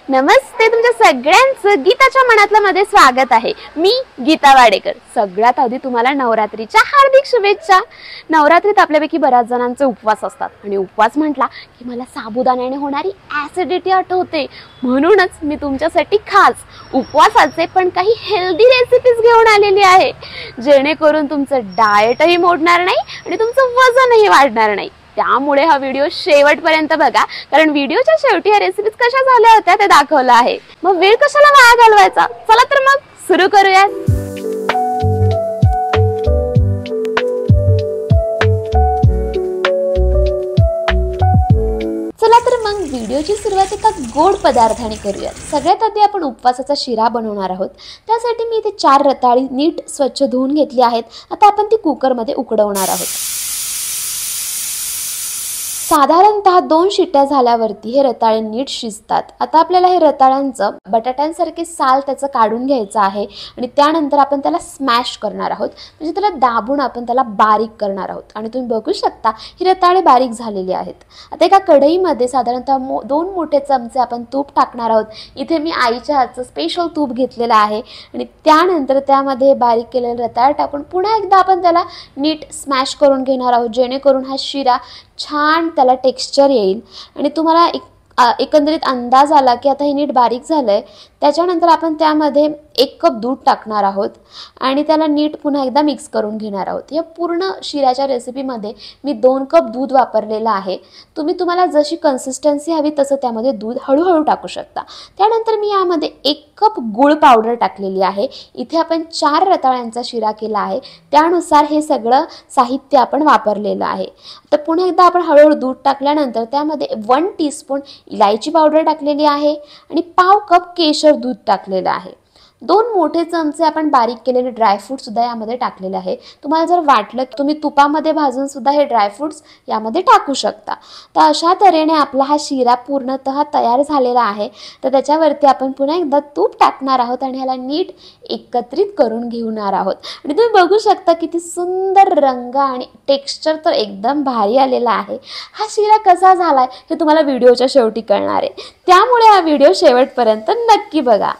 नमस्ते, तुमच्या सगळ्यांचं गीताच्या मनातलं मध्ये स्वागत आहे। मी गीता वाडेकर। सगळ्यात आधी तुम्हाला नवरात्रीच्या हार्दिक शुभेच्छा। नवरात्रीत आपल्यापैकी बऱ्याच जणांचे उपवास असतात आणि उपवास म्हटला की मला साबुदाण्याने होणारी ॲसिडिटी आठवते। म्हणूनच मी तुमच्यासाठी खास उपवासाचे पण काही हेल्दी रेसिपीज घेऊन आलेली आहे, जेणेकरून तुमचं डाएटही मोडणार नाही आणि तुमचं वजनही वाढणार नाही। त्यामुळे हा व्हिडिओ शेवटपर्यंत बघा, कारण व्हिडिओच्या शेवटी या रेसिपीज कशा झाल्या होत्या ते दाखवलं आहे। मग वेळ कशाला वाया घालवायचा, चला तर मग सुरू करूया। चला तर मग व्हिडिओची सुरुवात एका गोड पदार्थाने करूया। सगळ्यात आधी आपण उपवासाचा शिरा बनवणार आहोत। त्यासाठी मी इथे 4 रताळी नीट स्वच्छ धुवून घेतली आहेत। आता आपण ती कुकरमध्ये उकडवणार आहोत। साधारणतः 2 शिट्ट्या झाल्यावरती हे रताळे नीट शिजतात। आता आपल्याला हे रताळ्यांचं बटाट्यांसारखे साल त्याचं काढून घ्यायचं आहे आणि त्यानंतर आपण त्याला स्मॅश करणार आहोत, म्हणजे त्याला दाबून आपण त्याला बारीक करणार आहोत। आणि तुम्ही बघू शकता ही रताळे बारीक झालेली आहेत। आता एका कढईमध्ये साधारणतः 2 मोठे चमचे आपण तूप टाकणार आहोत। इथे मी आईच्या हातचं स्पेशल तूप घेतलेलं आहे आणि त्यानंतर त्यामध्ये बारीक केलेले रताळे टाकून पुन्हा एकदा आपण त्याला नीट स्मॅश करून घेणार आहोत, जेणेकरून हा शिरा छान त्याला टेक्स्चर येईल आणि तुम्हाला एकंदरीत अंदाज आला की आता हे नीट बारीक झालंय। त्याच्यानंतर आपण त्यामध्ये 1 कप दूध टाकणार आहोत आणि त्याला नीट पुन्हा एकदा मिक्स करून घेणार आहोत। या पूर्ण शिऱ्याच्या रेसिपीमध्ये मी 2 कप दूध वापरलेलं आहे। तुम्हाला जशी कन्सिस्टन्सी हवी तसं त्यामध्ये दूध हळूहळू टाकू शकता। त्यानंतर मी यामध्ये 1 कप गूळ पावडर टाकलेली आहे। इथे आपण 4 रताळ्यांचा शिरा केला आहे, त्यानुसार हे सगळं साहित्य आपण वापरलेलं आहे। तर पुन्हा एकदा आपण हळूहळू दूध टाकल्यानंतर त्यामध्ये 1 टीस्पून इलायची पावडर टाकलेली आहे आणि पाव कप केशर दूध टाकलेलं आहे। 2 मोठे चमचे आपण बारीक केलेले ड्रायफ्रूट सुद्धा यामध्ये टाकलेले आहे। तुम्हाला जर वाटलं की तुम्ही तुपामध्ये भाजून सुद्धा हे ड्रायफ्रूट्स यामध्ये टाकू शकता। तर अशा तऱ्हेने आपला हा शिरा पूर्णतः तयार झालेला आहे। तर त्याच्यावरती आपण पुन्हा एकदा तूप टाकणार आहोत आणि ह्याला नीट एकत्रित करून घेणार आहोत। आणि तुम्ही बघू शकता किती सुंदर रंग आणि टेक्स्चर तर एकदम भारी आलेला आहे। हा शिरा कसा झालाय हे तुम्हाला व्हिडिओच्या शेवटी कळणार आहे, त्यामुळे हा व्हिडिओ शेवटपर्यंत नक्की बघा।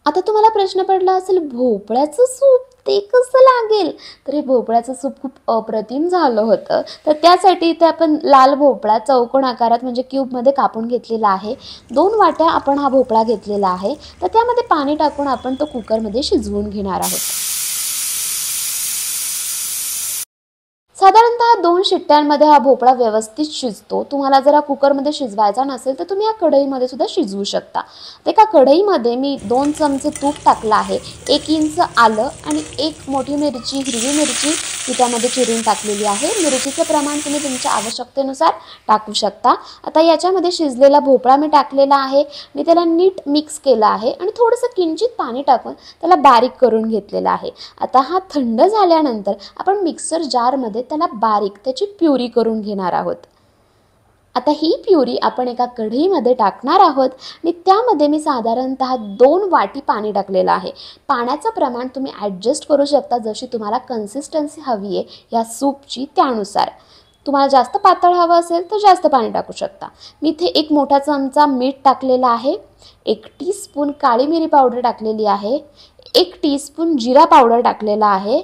आता तुम्हाला प्रश्न पडला असेल, भोपळ्याचं सूप ते कसं लागेल? तर हे भोपळ्याचं सूप खूप अप्रतिम झालं होतं। तर त्यासाठी इथे आपण लाल भोपळा चौकोन आकारात म्हणजे क्यूबमध्ये कापून घेतलेला आहे। 2 वाट्या आपण हा भोपळा घेतलेला आहे। तर त्यामध्ये पाणी टाकून आपण तो कुकरमध्ये शिजवून घेणार आहोत। साधारणतः 2 शिट्ट्यांमध्ये हा भोपळा व्यवस्थित शिजतो। तुम्हाला जर कुकरमध्ये शिजवायचा नसेल तर तुम्ही या कढईमध्ये सुद्धा शिजवू शकता। तर एका कढईमध्ये मी 2 चमचे तूप टाकलं आहे, 1 इंच आलं आणि 1 मोठी मिरची, हिरवी मिरची मी त्यामध्ये चिरून टाकलेली आहे। मिरचीचं प्रमाण तुम्ही तुमच्या आवश्यकतेनुसार टाकू शकता। आता याच्यामध्ये शिजलेला भोपळा मी टाकलेला आहे, मी त्याला नीट मिक्स केला आहे आणि थोडंसं किंचित पाणी टाकून त्याला बारीक करून घेतलेला आहे। आता हा थंड झाल्यानंतर आपण मिक्सर जारमध्ये त्याला बारीक त्याची प्युरी करून घेणार आहोत। आता ही प्युरी आपण एका कढईमध्ये टाकणार आहोत आणि त्यामध्ये मी साधारणतः 2 वाटी पाणी टाकलेलं आहे। पाण्याचं प्रमाण तुम्ही ॲडजस्ट करू शकता, जशी तुम्हाला कन्सिस्टन्सी हवी आहे या सूपची त्यानुसार। तुम्हाला जास्त पातळ हवं असेल तर जास्त पाणी टाकू शकता। मी इथे 1 मोठा चमचा मीठ टाकलेला आहे, 1 टीस्पून काळी मिरी पावडर टाकलेली आहे, 1 टीस्पून जिरा पावडर टाकलेला आहे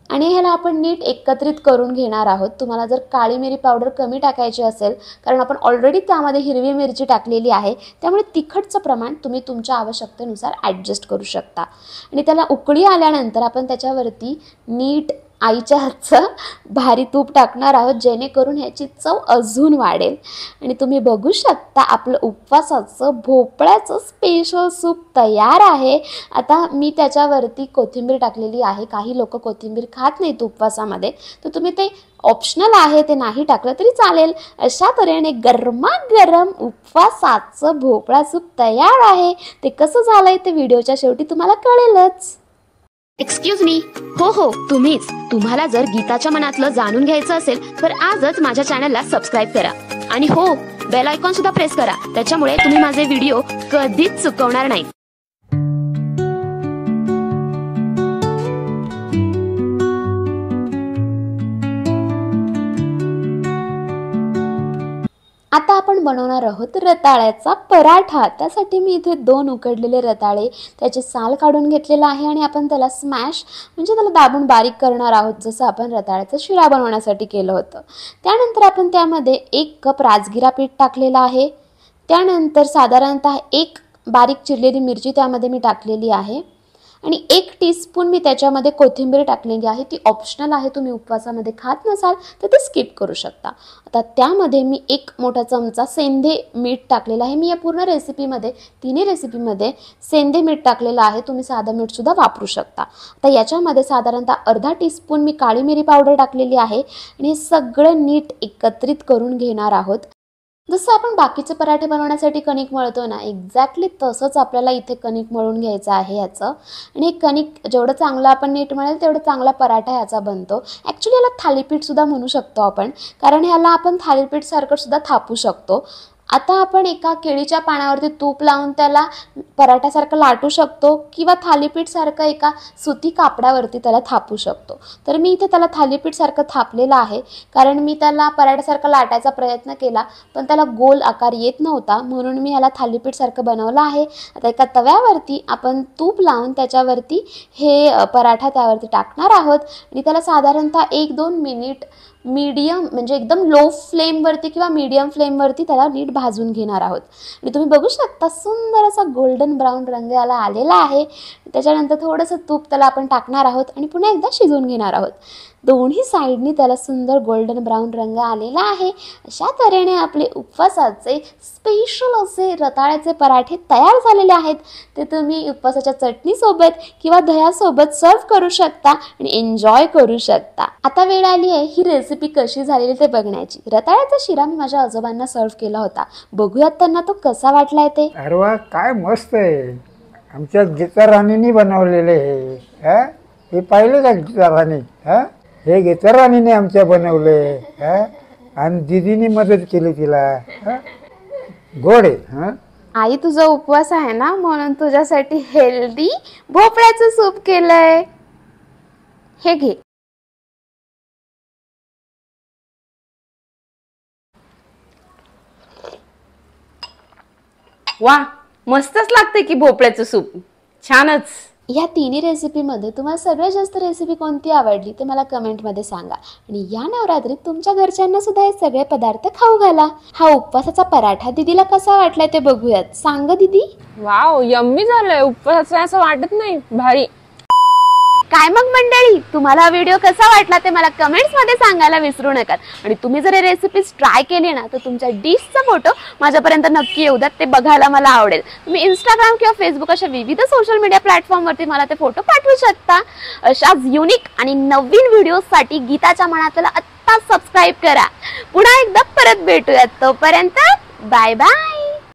आणि ह्याला आपण नीट एकत्रित करून घेणार आहोत। तुम्हाला जर काळी मिरी पावडर कमी टाकायची असेल, कारण आपण ऑलरेडी त्यामध्ये हिरवी मिरची टाकलेली आहे, त्यामुळे तिखटचं प्रमाण तुम्ही तुमच्या आवश्यकतेनुसार ॲडजस्ट करू शकता। आणि त्याला उकळी आल्यानंतर आपण त्याच्यावरती नीट आईच्या हातचं भारी तूप टाकणार आहोत, जेणेकरून ह्याची चव अजून वाढेल। आणि तुम्ही बघू शकता आपलं उपवासाचं भोपळ्याचं स्पेशल सूप तयार आहे। आता मी त्याच्यावरती कोथिंबीर टाकलेली आहे। काही लोक कोथिंबीर खात नाहीत उपवासामध्ये, तर तुम्ही ते ऑप्शनल आहे, ते नाही टाकलं तरी चालेल। अशा तऱ्हेने गरमागरम उपवासाचं भोपळा सूप तयार आहे। ते कसं झालंय ते व्हिडिओच्या शेवटी तुम्हाला कळेलच। एक्सक्यूज मी, हो तुम्हीच। तुम्हाला जर गीताच्या मनातलं जाणून घ्यायचं असेल तर आजच माझ्या चॅनलला सबस्क्राईब करा आणि हो, बेल आयकॉन सुद्धा प्रेस करा, त्याच्यामुळे तुम्ही माझे व्हिडिओ कधीच चुकवणार नाही। आता आपण बनवणार आहोत रताळ्याचा पराठा। त्यासाठी मी इथे 2 उकडलेले रताळे त्याची साल काढून घेतलेला आहे आणि आपण त्याला स्मॅश म्हणजे त्याला दाबून बारीक करणार आहोत, जसं आपण रताळ्याचा शिरा बनवण्यासाठी केलं होतं। त्यानंतर आपण त्यामध्ये 1 कप राजगिरा पीठ टाकलेला आहे। त्यानंतर साधारणतः 1 बारीक चिरलेली मिरची त्यामध्ये मी टाकलेली आहे आणि 1 टीस्पून मी त्याच्यामध्ये कोथिंबीर टाकलेली आहे। ती ऑप्शनल आहे, तुम्ही उपवासामध्ये खात नसाल तर ते स्किप करू शकता। आता त्यामध्ये मी 1 मोठा चमचा सेंधे मीठ टाकलेला आहे। मी या पूर्ण रेसिपीमध्ये तिन्ही रेसिपीमध्ये सेंधे मीठ टाकलेलं आहे, तुम्ही साधं मीठ सुद्धा वापरू शकता। आता याच्यामध्ये साधारणतः अर्धा टीस्पून मी काळी मिरी पावडर टाकलेली आहे आणि हे सगळं नीट एकत्रित करून घेणार आहोत। जसं आपण बाकीचे पराठे बनवण्यासाठी कणिक मळतो ना, एक्झॅक्टली तसंच आपल्याला इथे कणिक मळून घ्यायचं आहे याचं। आणि हे कणिक जेवढं चांगलं आपण नीट मळेल तेवढं चांगला पराठा याचा बनतो। ॲक्च्युली याला थालीपीठ सुद्धा म्हणू शकतो आपण, कारण ह्याला आपण थालीपीठ सारखं सुद्धा थापू शकतो। आता आपण एका केळीच्या पानावरती तूप लावून त्याला पराठ्यासारखं लाटू शकतो किंवा थालीपीठ सारखं एका सुती कापडावरती त्याला थापू शकतो। तर मी इथे त्याला थालीपीठ सारखं थापलेलं आहे, कारण मी त्याला पराठ्यासारखं लाटायचा प्रयत्न केला पण त्याला गोल आकार येत नव्हता, म्हणून मी ह्याला थालीपीठ सारखं बनवलं आहे। आता एका तव्यावरती आपण तूप लावून त्याच्यावरती हे पराठा त्यावरती टाकणार आहोत आणि त्याला साधारणतः 1-2 मिनिट मीडियम म्हणजे एकदम लो फ्लेमवरती किंवा मीडियम फ्लेमवरती त्याला नीट भाजून घेणार आहोत। आणि तुम्ही बघू शकता सुंदर असा गोल्डन ब्राऊन रंग याला आलेला आहे। त्याच्यानंतर थोडंसं तूप त्याला आपण टाकणार आहोत आणि पुन्हा एकदा शिजवून घेणार आहोत। दोन्ही साईडनी त्याला सुंदर गोल्डन ब्राऊन रंग आलेला आहे। अशा तऱ्हेने आपले उपवासाचे स्पेशल असे रताळ्याचे पराठे तयार झालेले आहेत। ते तुम्ही उपवासाच्या चटणीसोबत किंवा दह्यासोबत सर्व करू शकता आणि एन्जॉय करू शकता। आता वेळ आली आहे ही रेसिपी कशी झालेली ते बघण्याची। रताळ्याचा शिरा मी माझ्या आजोबांना सर्व केला होता, बघूयात त्यांना तो कसा वाटलाय ते। अरे वा, काय मस्त आहे। आमच्या गीता राणींनी बनवलेले हे पाहिले का गीता राणी? हे गीता राणीने आमच्या बनवले आणि दीदीने मदत केली तिला। गोड आहे। आई तुझा उपवास आहे ना, म्हणून तुझ्यासाठी हेल्दी भोपळ्याचं सूप केलंय, हे घे। वा, मस्तच लागते की भोपळ्याचं सूप, छानच। या तिन्ही रेसिपीमध्ये तुम्हाला सगळ्यात जास्त रेसिपी कोणती आवडली ते मला कमेंटमध्ये सांगा आणि या नवरात्रीत तुमच्या घरच्यांना सुद्धा हे सगळे पदार्थ खाऊ घाला। हा उपवासाचा पराठा दीदीला कसा वाटलाय ते बघूयात, सांग दीदी। वाव, यम्मी झालंय, उपवासाचं असं वाटत नाही, भारी। काय मग मंडळी, तुम्हाला हा व्हिडिओ कसा वाटला ते मला कमेंट्स मध्ये सांगायला विसरू नका। आणि तुम्ही जर हे रेसिपीज ट्राय केली ना तर तुमच्या डिशचा फोटो माझ्यापर्यंत नक्की येऊ द्या, ते बघायला मला आवडेल। तुम्ही इंस्टाग्राम किंवा फेसबुक अशा विविध सोशल मीडिया प्लॅटफॉर्मवरती मला ते फोटो पाठवू शकता। अशाच युनिक आणि नवीन व्हिडिओसाठी गीताच्या मनातला आत्ता सबस्क्राईब करा। पुन्हा एकदा परत भेटूयात, तोपर्यंत बाय बाय।